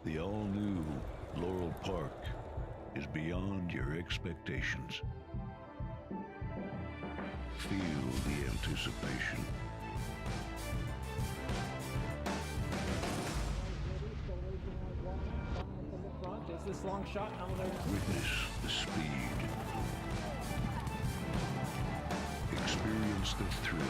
The all-new Laurel Park is beyond your expectations. Feel the anticipation. Is this long shot? Witness the speed. Experience the thrill.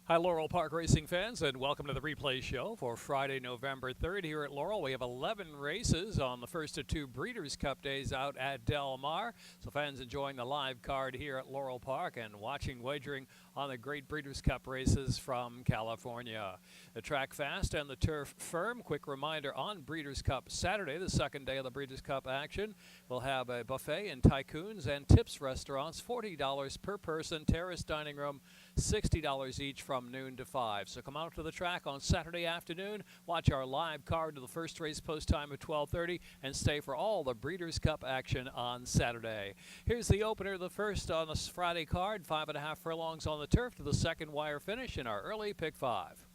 Hi, Laurel Park racing fans, and welcome to the replay show for Friday, November 3rd. Here at Laurel, we have 11 races on the first of two Breeders' Cup days out at Del Mar. So fans enjoying the live card here at Laurel Park and watching wagering on the great Breeders' Cup races from California. The track fast and the turf firm. Quick reminder on Breeders' Cup Saturday, the second day of the Breeders' Cup action. We'll have a buffet and tycoons and tips restaurants, $40 per person, terrace dining room, $60 each from noon to 5. So come out to the track on Saturday afternoon, watch our live card to the first race post time at 12:30, and stay for all the Breeders' Cup action on Saturday. Here's the opener, the first on this Friday card, 5.5 furlongs on the turf to the second wire finish in our early pick 5.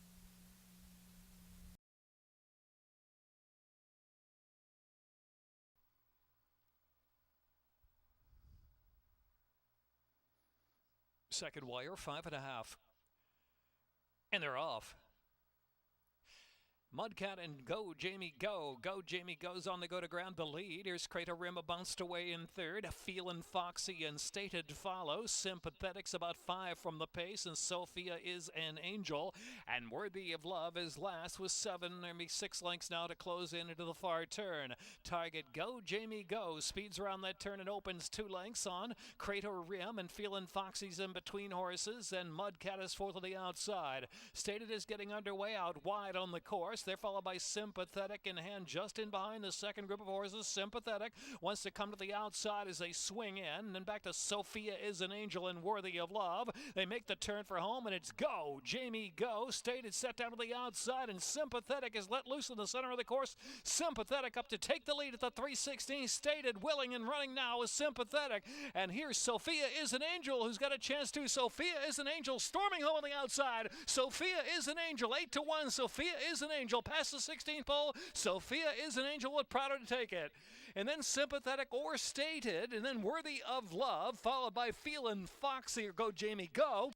Second wire, 5.5. And they're off. Mudcat and Go Jamie Go. Go Jamie Go's on the go to grab the lead. Here's Crater Rim bounced away in third. Feelin' Foxy and Stated follow. Sympathetics about 5 from the pace, and Sophia is an angel. And Worthy of Love is last with 6 lengths now to close in into the far turn. Target Go Jamie Go speeds around that turn and opens 2 lengths on Crater Rim, and Feelin' Foxy's in between horses, and Mudcat is fourth on the outside. Stated is getting underway out wide on the course. They're followed by Sympathetic in hand just in behind the second group of horses. Sympathetic wants to come to the outside as they swing in, and then back to Sophia is an Angel and Worthy of Love. They make the turn for home, and it's Go Jamie Go. Stated set down to the outside, and Sympathetic is let loose in the center of the course. Sympathetic up to take the lead at the 3:16. Stated willing and running now is Sympathetic, and here's Sophia is an Angel who's got a chance to. Sophia is an Angel storming home on the outside. Sophia is an Angel 8-1. Sophia is an Angel past the 16th pole. Sophia is an Angel with Prouder to take it. And then Sympathetic or Stated, and then Worthy of Love, followed by Feelin' Foxy or Go Jamie Go.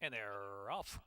And they're off.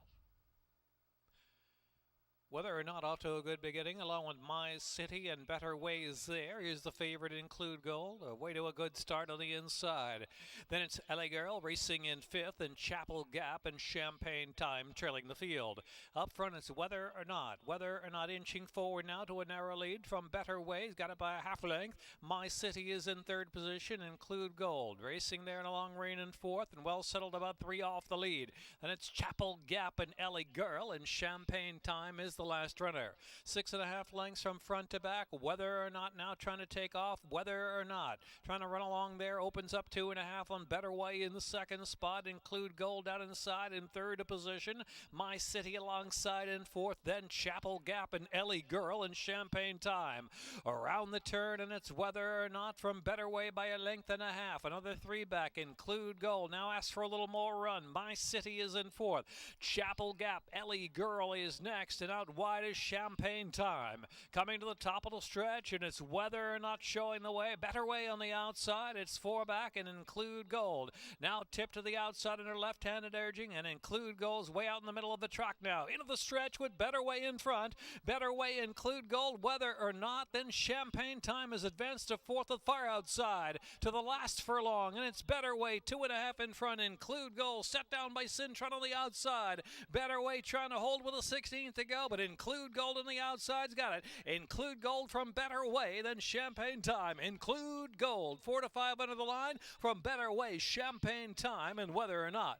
Whether or not off to a good beginning, along with My City and Better Ways there. Here's the favorite, Include Gold. Away to a good start on the inside. Then it's LA Girl racing in fifth, and Chapel Gap and Champagne Time trailing the field. Up front, it's Whether or Not. Whether or Not inching forward now to a narrow lead from Better Ways. Got it by a half length. My City is in third position. Include Gold racing there in a long rein in fourth, and well settled about 3 off the lead. Then it's Chapel Gap and LA Girl, and Champagne Time is the last runner. 6.5 lengths from front to back. Whether or Not now trying to take off. Whether or Not trying to run along there. Opens up 2.5 on Better Way in the second spot. Include Gold out inside in third position. My City alongside in fourth. Then Chapel Gap and Ellie Girl and Champagne Time. Around the turn, and it's Whether or Not from Better Way by a length and a half. Another 3 back. Include Gold now asks for a little more run. My City is in fourth. Chapel Gap, Ellie Girl is next, and out out wide is Champagne Time. Coming to the top of the stretch, and it's Weather or Not showing the way. Better Way on the outside. It's 4 back and Include Gold. Now tipped to the outside in her left-handed urging, and Include Gold's way out in the middle of the track now. Into the stretch with Better Way in front. Better Way, Include Gold, Weather or Not. Then Champagne Time is advanced to fourth with far outside to the last furlong, and it's Better Way 2.5 in front. Include Gold set down by Cintron on the outside. Better Way trying to hold with a 16th to go, but Include Gold on the outside's got it. Include Gold from Better Way, then Champagne Time. Include Gold 4 to 5 under the line from Better Way, Champagne Time, and Weather or Not.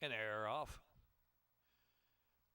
And air off.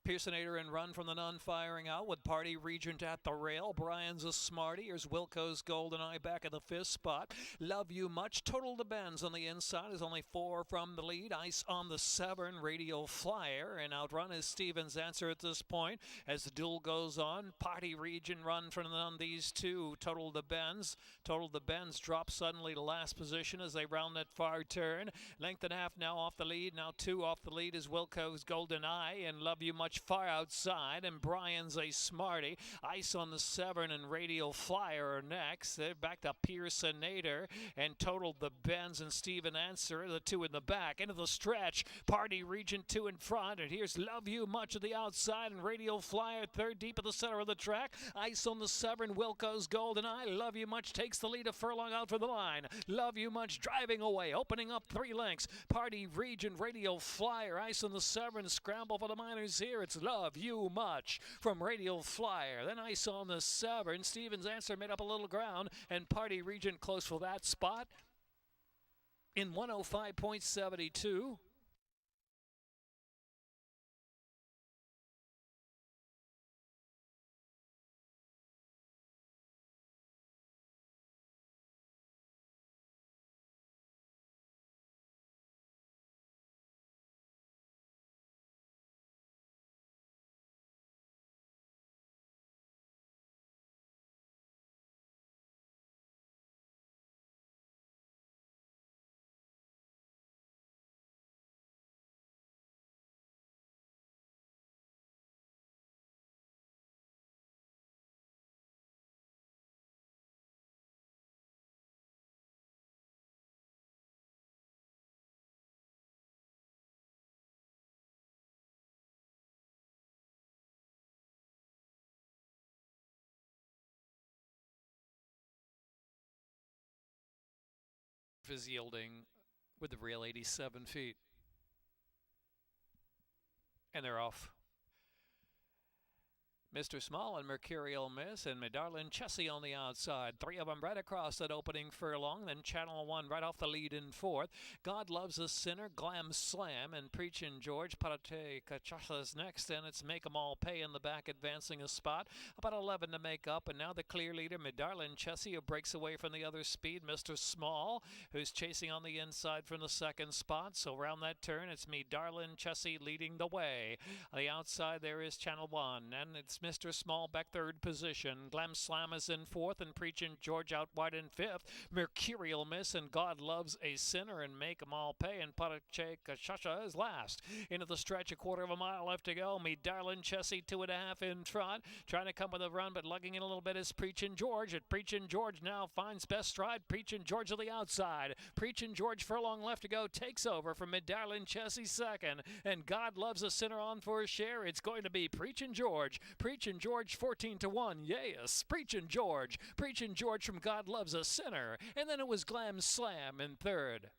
Pearsonator in run from the Nun firing out with Party Regent at the rail. Brian's a smarty. Here's Wilco's Golden Eye back at the 5th spot. Love You Much. Total to Benz on the inside is only 4 from the lead. Ice on the Severn. Radio Flyer. And outrun is Stevens' Answer at this point as the duel goes on. Party Regent run from the Nun. These two. Total to Benz. Total to Benz drops suddenly to last position as they round that far turn. Length and a half now off the lead. Now 2 off the lead is Wilco's Golden Eye and Love You Much far outside, and Brian's a smarty. Ice on the Severn and Radio Flyer are next. They're back to Pearsonator and Total the Benz and Steven Answer, the 2 in the back. Into the stretch, Party Regent 2 in front, and here's Love You Much at the outside, and Radio Flyer 3rd deep at the center of the track. Ice on the Severn, Wilco's Golden Eye. Love You Much takes the lead a furlong out for the line. Love You Much driving away, opening up 3 lengths. Party Regent, Radio Flyer, Ice on the Severn, scramble for the minors here. It's Love You Much from Radio Flyer. Then Ice on the Severn. Stevens' Answer made up a little ground, and Party Regent close for that spot in 105.72. Is yielding with the rail 87 feet. And they're off. Mr. Small and Mercurial Miss and Darlin Chessie on the outside. 3 of them right across that opening furlong. Then Channel 1 right off the lead in 4th. God Loves a Sinner, Glam Slam, and Preachin' George. Parate Cachasa's next, and it's Make 'em All Pay in the back, advancing a spot. About 11 to make up, and now the clear leader, Darlin Chessie, who breaks away from the other speed. Mr. Small, who's chasing on the inside from the 2nd spot. So round that turn, it's Darlin Chessie leading the way. On the outside, there is Channel 1, and it's Mr. Smallbeck third position. Glam Slam is in fourth and Preachin' George out wide in fifth. Mercurial Miss and God Loves a Sinner and Make 'em All Pay and Parache Kashasha is last. Into the stretch, a quarter of a mile left to go. Me Darlin' Chessie 2.5 in trot. Trying to come with a run, but lugging in a little bit is Preachin' George. And Preachin' George now finds best stride. Preachin' George on the outside. Preachin' George furlong left to go takes over from Me Darlin' Chessie second. And God Loves a Sinner on for a share. It's going to be Preachin' George. Preachin' George 14-1. Yes, Preachin' George. Preachin' George from God Loves a Sinner. And then it was Glam Slam in third.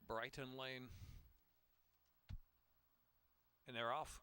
Brighton Lane. And they're off.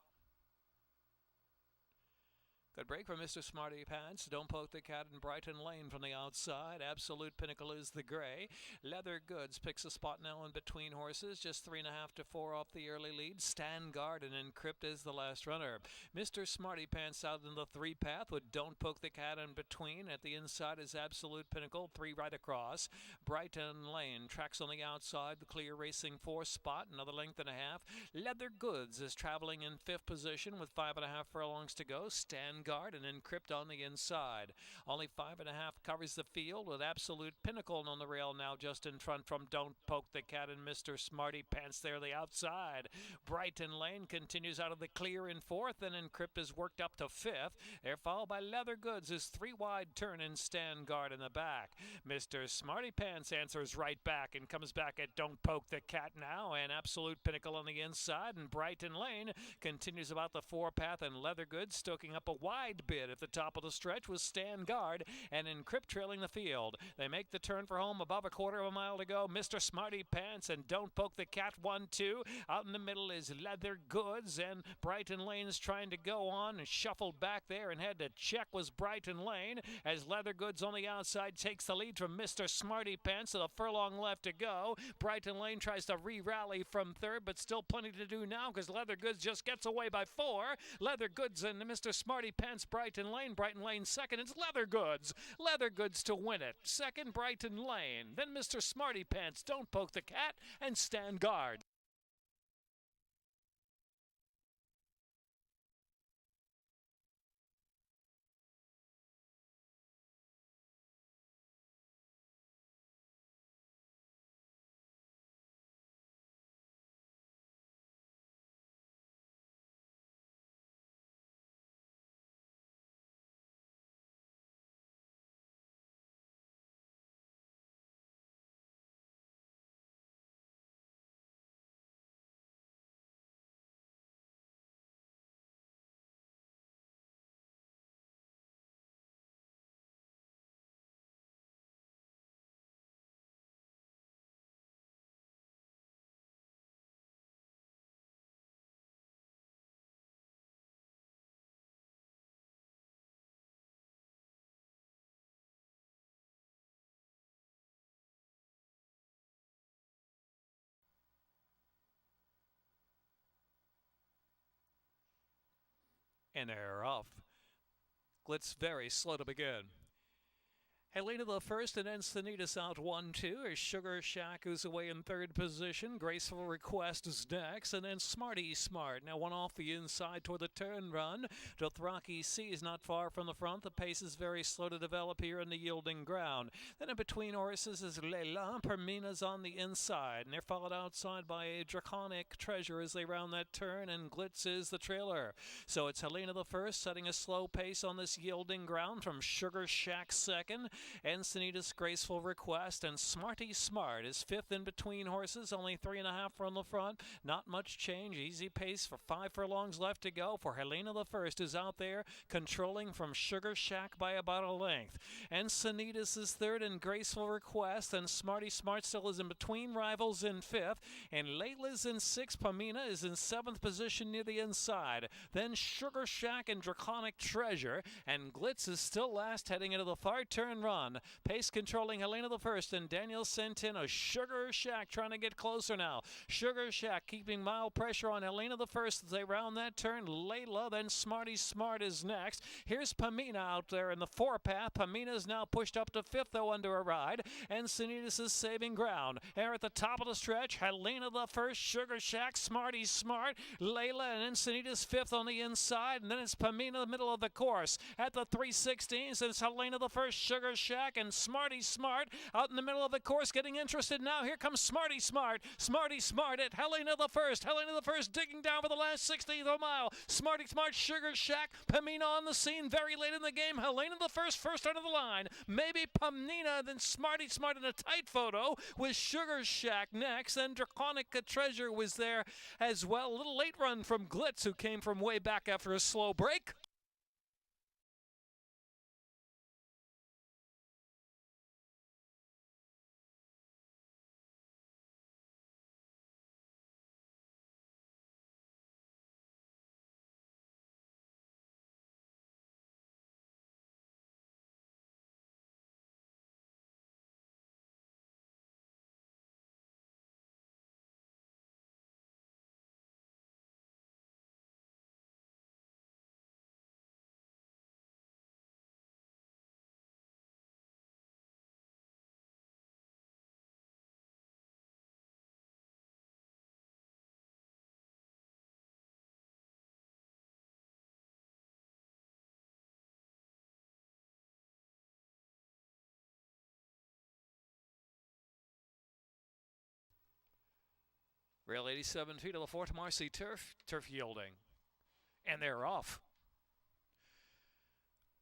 Good break from Mr. Smarty Pants. Don't Poke the Cat in Brighton Lane from the outside. Absolute Pinnacle is the gray. Leather Goods picks a spot now in between horses. Just 3.5 to 4 off the early lead. Stand Guard and Encrypt is the last runner. Mr. Smarty Pants out in the 3 path with Don't Poke the Cat in between. At the inside is Absolute Pinnacle. 3 right across. Brighton Lane tracks on the outside. The clear racing 4 spot. Another length and a half. Leather Goods is traveling in 5th position with 5.5 furlongs to go. Stand Guard and Encrypt on the inside. Only 5.5 covers the field with Absolute Pinnacle on the rail now just in front from Don't Poke the Cat and Mr. Smarty Pants there the outside. Brighton Lane continues out of the clear in 4th and Encrypt is worked up to 5th. They're followed by Leather Goods is 3 wide turn and Stand Guard in the back. Mr. Smarty Pants answers right back and comes back at Don't Poke the Cat now and Absolute Pinnacle on the inside and Brighton Lane continues about the 4 path and Leather Goods stoking up a wide bid at the top of the stretch with Stand Guard and Encrypt trailing the field. They make the turn for home above a quarter of a mile to go. Mr. Smarty Pants and Don't Poke the Cat 1-2. Out in the middle is Leather Goods and Brighton Lane's trying to go on and shuffled back there and had to check was Brighton Lane as Leather Goods on the outside takes the lead from Mr. Smarty Pants with a furlong left to go. Brighton Lane tries to re-rally from third but still plenty to do now because Leather Goods just gets away by 4. Leather Goods and Mr. Smarty Pants Brighton Lane second. It's Leather Goods to win it. Second, Brighton Lane. Then Mr. Smarty Pants, Don't Poke the Cat, and Stand Guard. And they're off. Glitz very slow to begin. Helena the first, and then Sanitas out 1-2. As Sugar Shack who's away in third position. Graceful Request is next, and then Smarty Smart. Now one off the inside toward the turn run. Dothraki C is not far from the front. The pace is very slow to develop here in the yielding ground. Then in between horses is Leila. Permina's on the inside, and they're followed outside by a Draconic Treasure as they round that turn, and Glitz is the trailer. So it's Helena the first setting a slow pace on this yielding ground from Sugar Shack second. Encinitas Graceful Request, and Smarty Smart is fifth in between horses, only 3.5 from the front. Not much change, easy pace for 5 furlongs left to go for Helena the first, who's out there controlling from Sugar Shack by about a length. Encinitas is third, and Graceful Request, and Smarty Smart still is in between rivals in fifth, and Layla's in sixth. Pamina is in seventh position near the inside. Then Sugar Shack and Draconic Treasure, and Glitz is still last heading into the far turn run. Pace controlling Helena the first, and Daniel Centeno. Sugar Shack trying to get closer now. Sugar Shack keeping mild pressure on Helena the first as they round that turn. Layla, then Smarty Smart is next. Here's Pamina out there in the four-path. Pamina is now pushed up to fifth, though, under a ride, and Sanitas is saving ground. They're at the top of the stretch. Helena the first, Sugar Shack, Smarty Smart, Layla, and Encinitas fifth on the inside, and then it's Pamina in the middle of the course. At the 3/16, it's Helena the first, Sugar Shack, and Smarty Smart out in the middle of the course getting interested now. Here comes Smarty Smart. Smarty Smart at Helena the first. Helena the first digging down for the last 16th of a mile. Smarty Smart, Sugar Shack, Pamina on the scene very late in the game. Helena the first under the line. Maybe Pamina, then Smarty Smart in a tight photo with Sugar Shack next. Then Draconic Treasure was there as well. A little late run from Glitz, who came from way back after a slow break. Rail 87 feet of the Fort Marcy turf yielding. And they're off.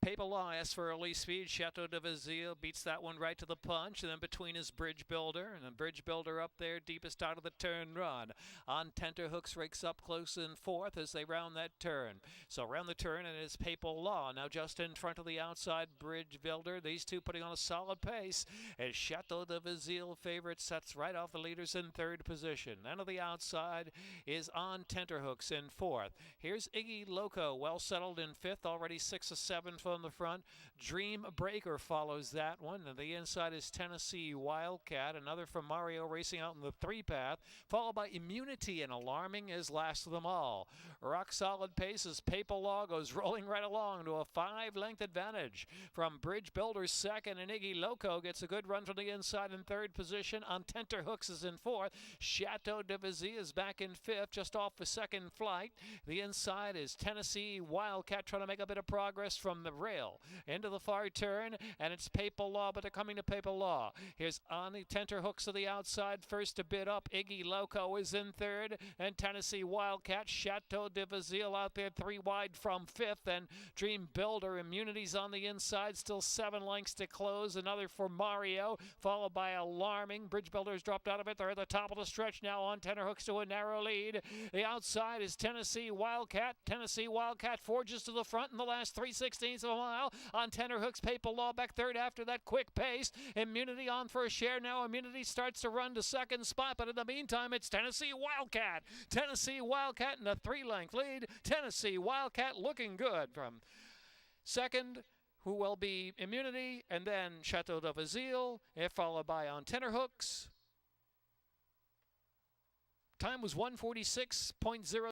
Paper Law asks for early speed. Chateau de Vizille beats that one right to the punch. And then between is Bridge Builder. And then Bridge Builder up there, deepest out of the turn run. On Tenterhooks rakes up close in fourth as they round that turn. So around the turn, and it's Paper Law. Now just in front of the outside Bridge Builder. These two putting on a solid pace. As Chateau de Vizille favorite sets right off the leaders in third position. Then to the outside is On Tenterhooks in fourth. Here's Iggy Loco, well settled in fifth. Already 6 or 7 from the front. Dream Breaker follows that one, and the inside is Tennessee Wildcat, another from Mario racing out in the 3-path, followed by Immunity and Alarming is last of them all. Rock solid pace as Paper Law goes rolling right along to a 5-length advantage from Bridge Builder second, and Iggy Loco gets a good run from the inside in third position. On Tenterhooks is in fourth. Chateau de Vizille is back in fifth, just off the second flight. The inside is Tennessee Wildcat trying to make a bit of progress from the rail into the far turn, and it's Paper Law, but they're coming to Paper Law. Here's On Tenterhooks to the outside, first to bid up. Iggy Loco is in third, and Tennessee Wildcat. Chateau de Vizille out there 3 wide from fifth, and Dream Builder. Immunity's on the inside, still 7 lengths to close. Another for Mario, followed by Alarming. Bridge Builder's dropped out of it. They're at the top of the stretch now. On Tenterhooks to a narrow lead. The outside is Tennessee Wildcat. Tennessee Wildcat forges to the front in the last 3/16 of a mile. On Tenterhooks, Paper Law back third after that quick pace. Immunity on for a share now. Immunity starts to run to second spot, but in the meantime, it's Tennessee Wildcat. Tennessee Wildcat in a 3-length lead. Tennessee Wildcat looking good from second, who will be Immunity, and then Chateau de Vizille, followed by On Tenterhooks. Time was 1:46.0.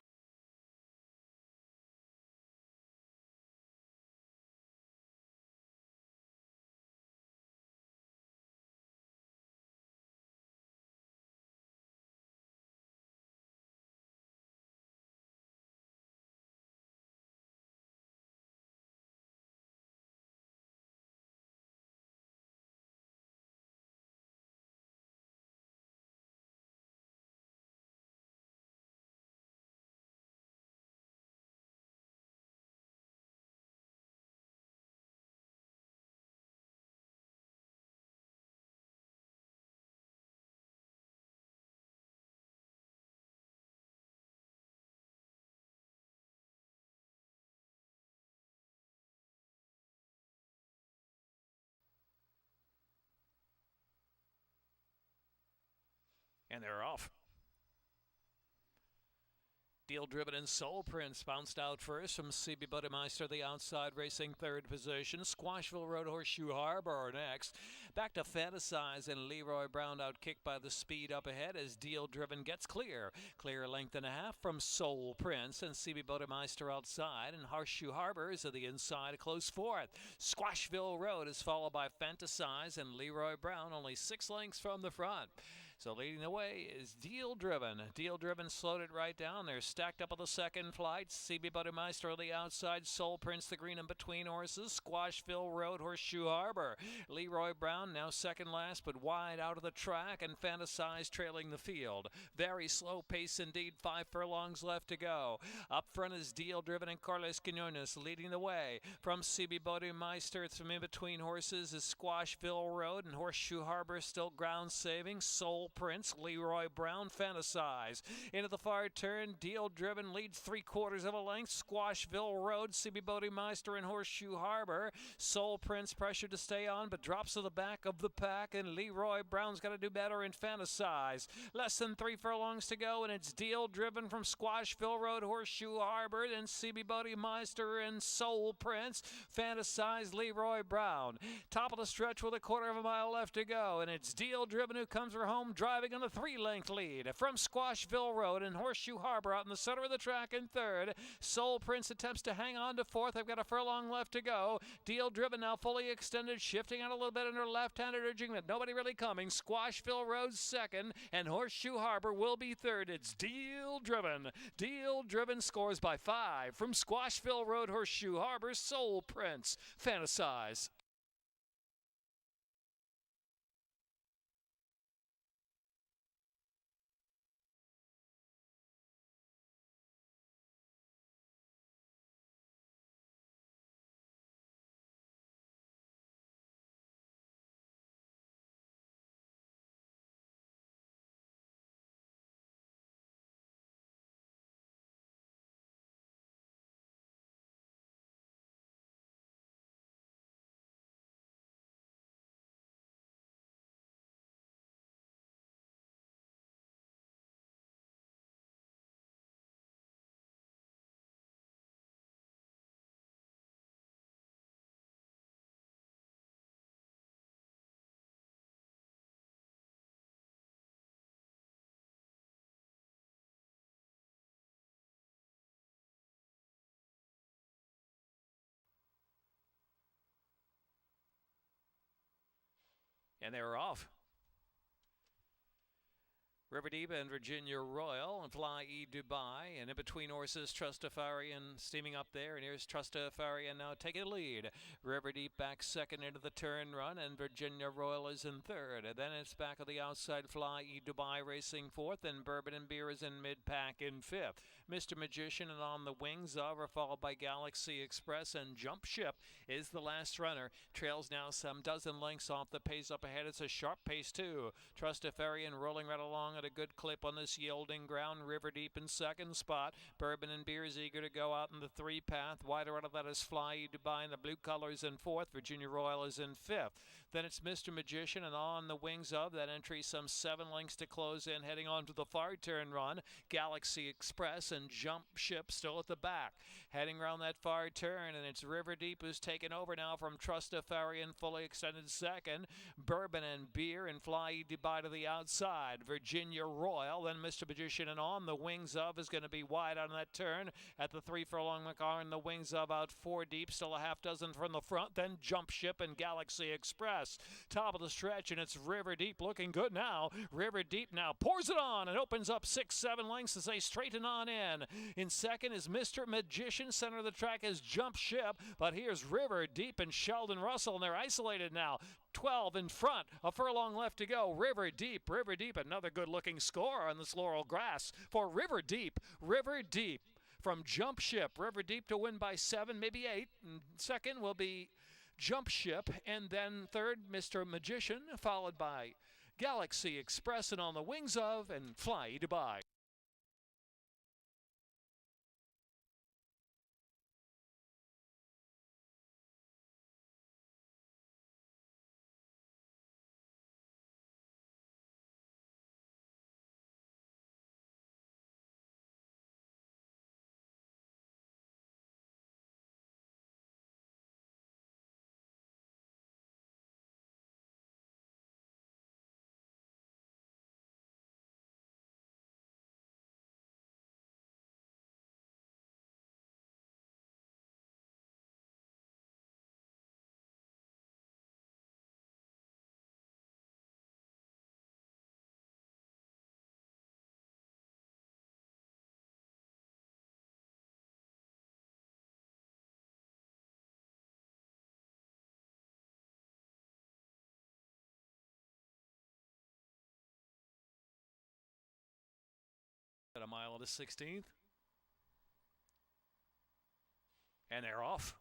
And they're off. Deal Driven and Soul Prince bounced out first from CB Budmeister, the outside, racing third position. Squashville Road, Horseshoe Harbor are next. Back to Fantasize and Leroy Brown out kicked by the speed up ahead as Deal Driven gets clear. Clear length and a half from Soul Prince and CB Budmeister outside, and Horseshoe Harbor is at the inside, a close fourth. Squashville Road is followed by Fantasize and Leroy Brown, only 6 lengths from the front. So leading the way is Deal Driven. Deal Driven slowed it right down. They're stacked up on the second flight. CB Budmeister on the outside. Soul Prince, the green in between horses. Squashville Road, Horseshoe Harbor. Leroy Brown now second last, but wide out of the track, and Fantasize trailing the field. Very slow pace indeed. 5 furlongs left to go. Up front is Deal Driven and Carlos Quinones leading the way. From CB Budmeister, from in between horses is Squashville Road, and Horseshoe Harbor still ground saving. Soul Prince, Leroy Brown, Fantasize. Into the far turn, Deal Driven leads 3/4 of a length. Squashville Road, CB Budmeister and Horseshoe Harbor. Soul Prince pressured to stay on, but drops to the back of the pack, and Leroy Brown's got to do better in Fantasize. Less than 3 furlongs to go, and it's Deal Driven from Squashville Road, Horseshoe Harbor, then CB Budmeister and Soul Prince. Fantasize, Leroy Brown. Top of the stretch with 1/4 of a mile left to go, and it's Deal Driven who comes for home, driving on the 3-length lead from Squashville Road, and Horseshoe Harbor out in the center of the track in third. Soul Prince attempts to hang on to fourth. They've got a furlong left to go. Deal Driven now fully extended, shifting out a little bit under left-handed, urging that nobody really coming. Squashville Road second, and Horseshoe Harbor will be third. It's Deal Driven. Deal Driven scores by 5 from Squashville Road, Horseshoe Harbor. Soul Prince, Fantasize. And they were off. River Deep and Virginia Royal and Fly E Dubai, and in between horses Trustafarian steaming up there, and here's Trustafarian now taking the lead. River Deep back second into the turn run, and Virginia Royal is in third, and then it's back of the outside. Fly E Dubai racing fourth, and Bourbon and Beer is in mid-pack in fifth. Mr. Magician and On the Wings of are followed by Galaxy Express, and Jump Ship is the last runner. Trails now some dozen lengths off the pace up ahead. It's a sharp pace too. Trustafarian rolling right along at a good clip on this yielding ground. River Deep in second spot. Bourbon and Beer is eager to go out in the 3 path. Wider out of that is Fly Dubai, and the blue colors in fourth. Virginia Royal is in fifth. Then it's Mr. Magician and On the Wings of. That entry some 7 lengths to close in, heading on to the far turn run. Galaxy Express and Jump Ship still at the back. Heading around that far turn, and it's River Deep who's taken over now from Trustafarian, fully extended second. Bourbon and Beer and Fly Dubai to the outside. Virginia Royal, then Mr. Magician and On the Wings of is going to be wide on that turn at the 3 furlong car, and the Wings of out 4 deep, still a half dozen from the front. Then Jump Ship and Galaxy Express top of the stretch, and it's River Deep looking good now. River Deep now pours it on and opens up 6-7 lengths as they straighten on in. In second is Mr. Magician. Center of the track is Jump Ship, but here's River Deep and Sheldon Russell, and they're isolated now. 12 in front, a furlong left to go. River Deep, another good-looking score on this Laurel grass for River Deep. River Deep from Jump Ship. River Deep to win by 7, maybe 8. And second will be Jump Ship, and then third, Mr. Magician, followed by Galaxy Express and On the Wings of, and Fly Dubai. a mile into 16th. And they're off.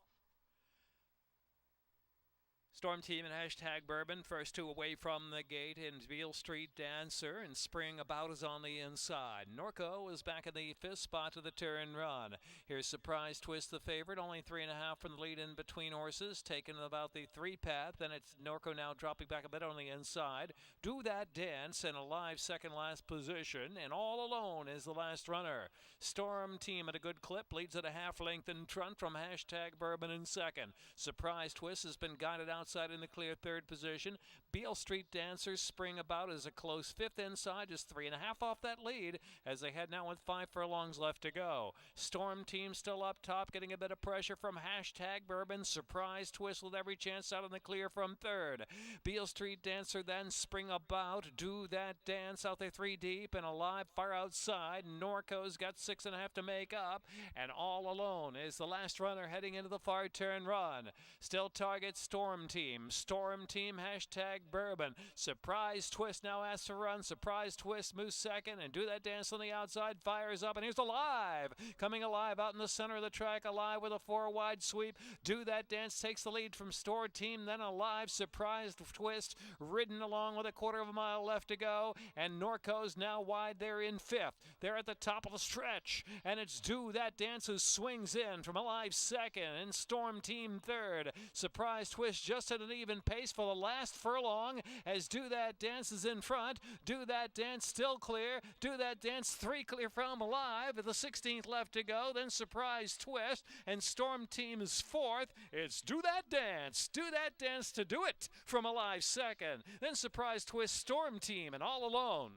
Storm Team and Hashtag Bourbon, first two away from the gate, and Beale Street Dancer and Spring About is on the inside. Norco is back in the fifth spot to the turn run. Here's Surprise Twist, the favorite, only 3.5 from the lead in between horses, taking about the 3-path. Then it's Norco now dropping back a bit on the inside. Do That Dance in a live second last position, and All Alone is the last runner. Storm Team at a good clip, leads at a half length in front from Hashtag Bourbon in second. Surprise Twist has been guided outside in the clear third position. Beale Street Dancers Spring About is a close fifth inside, just 3.5 off that lead as they head now with 5 furlongs left to go. Storm Team still up top, getting a bit of pressure from Hashtag Bourbon. Surprise Twist with every chance out in the clear from third. Beale Street Dancer then Spring About. Do That Dance out there 3 deep and alive far outside. Norco's got 6.5 to make up, and All Alone is the last runner heading into the far turn run. Still target Storm Team. Storm Team Hashtag Bourbon. Surprise Twist now asks to run. Surprise Twist moves second, and Do That Dance on the outside fires up, and here's Alive coming alive out in the center of the track. Alive with a 4-wide sweep. Do That Dance takes the lead from Storm Team, then Alive. Surprise Twist ridden along with a 1/4 mile left to go, and Norco's now wide there in fifth. They're at the top of the stretch, and it's Do That Dance who swings in from Alive second and Storm Team third. Surprise Twist just at an even pace for the last furlong as Do That Dance is in front. Do That Dance still clear. Do That Dance 3 clear from Alive with the 16th left to go. Then Surprise Twist and Storm Team is fourth. It's Do That Dance. Do That Dance to do it from Alive second. Then Surprise Twist, Storm Team, and All Alone.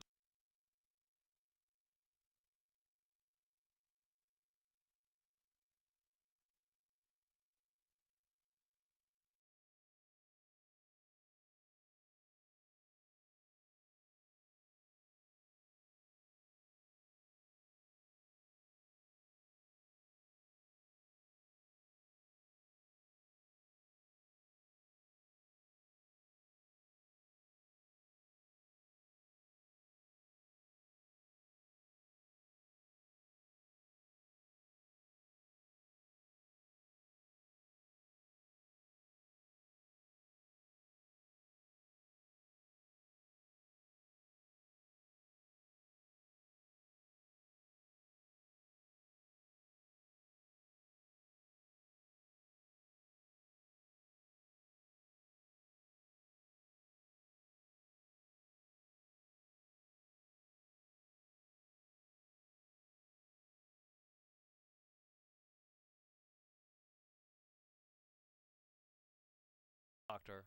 Doctor.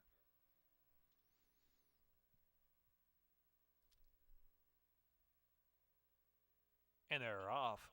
And they're off.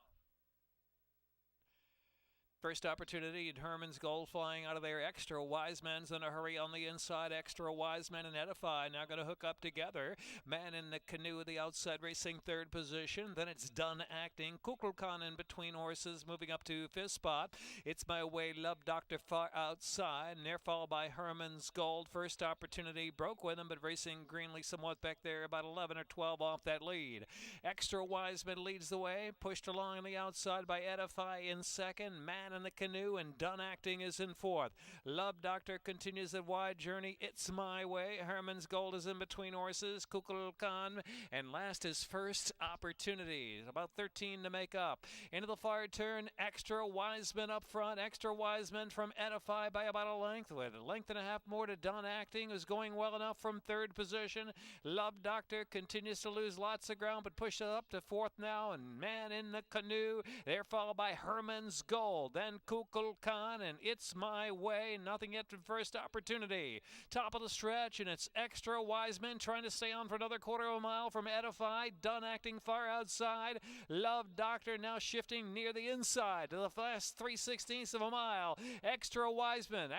First opportunity, and Herman's Gold flying out of there. Extra Wiseman's in a hurry on the inside. Extra Wiseman and Edify now going to hook up together. Man in the Canoe at the outside racing third position. Then it's Done Acting. Kukulkan in between horses moving up to fifth spot. It's My Way, Love Doctor far outside. And they're followed by Herman's Gold. First opportunity broke with him, but racing greenly somewhat back there, about 11 or 12 off that lead. Extra Wiseman leads the way. Pushed along on the outside by Edify in second. Man in the Canoe and Done Acting is in fourth. Love Doctor continues the wide journey. It's My Way. Herman's Gold is in between horses. Kukulkan, and last is First Opportunity. About 13 to make up. Into the far turn, Extra Wiseman up front. Extra Wiseman from Edify by about a length, with a length and a half more to Done Acting, who's going well enough from third position. Love Doctor continues to lose lots of ground, but pushes up to fourth now, and Man in the Canoe. They're followed by Herman's Gold. Then Kukulkan and It's My Way. Nothing yet from First Opportunity. Top of the stretch, and it's Extra Wiseman trying to stay on for another 1/4 mile from Edify. Done Acting far outside. Love Doctor now shifting near the inside to the last 3/16 of a mile. Extra Wiseman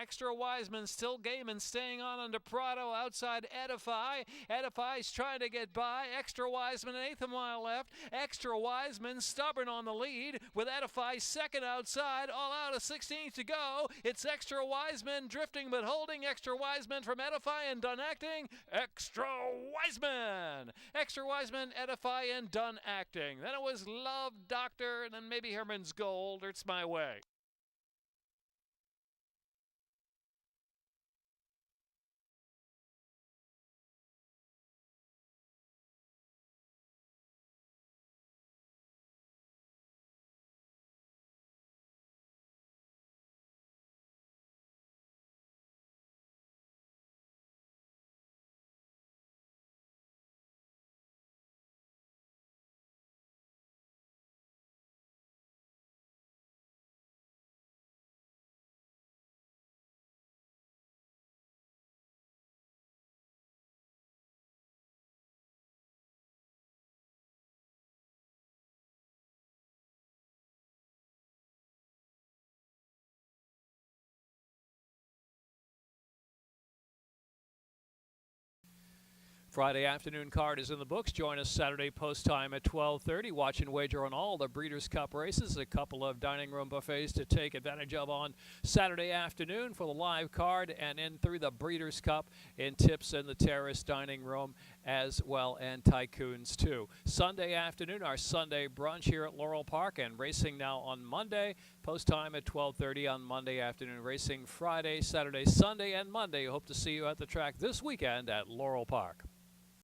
still game and staying on under Prado outside Edify. Edify's trying to get by. Extra Wiseman, an 1/8 mile left. Extra Wiseman stubborn on the lead with Edify second outside. inside, all out, a 16th to go. It's Extra Wiseman drifting but holding. Extra Wiseman from Edify and Done Acting. Extra Wiseman! Extra Wiseman, Edify, and Done Acting. Then it was Love Doctor, and then maybe Herman's Gold, or It's My Way. Friday afternoon card is in the books. Join us Saturday post time at 12:30. Watch and wager on all the Breeders' Cup races. A couple of dining room buffets to take advantage of on Saturday afternoon for the live card, and in through the Breeders' Cup in tips in the Terrace dining room as well, and Tycoons too. Sunday afternoon, our Sunday brunch here at Laurel Park, and racing now on Monday. Post time at 12:30 on Monday afternoon. Racing Friday, Saturday, Sunday, and Monday. Hope to see you at the track this weekend at Laurel Park.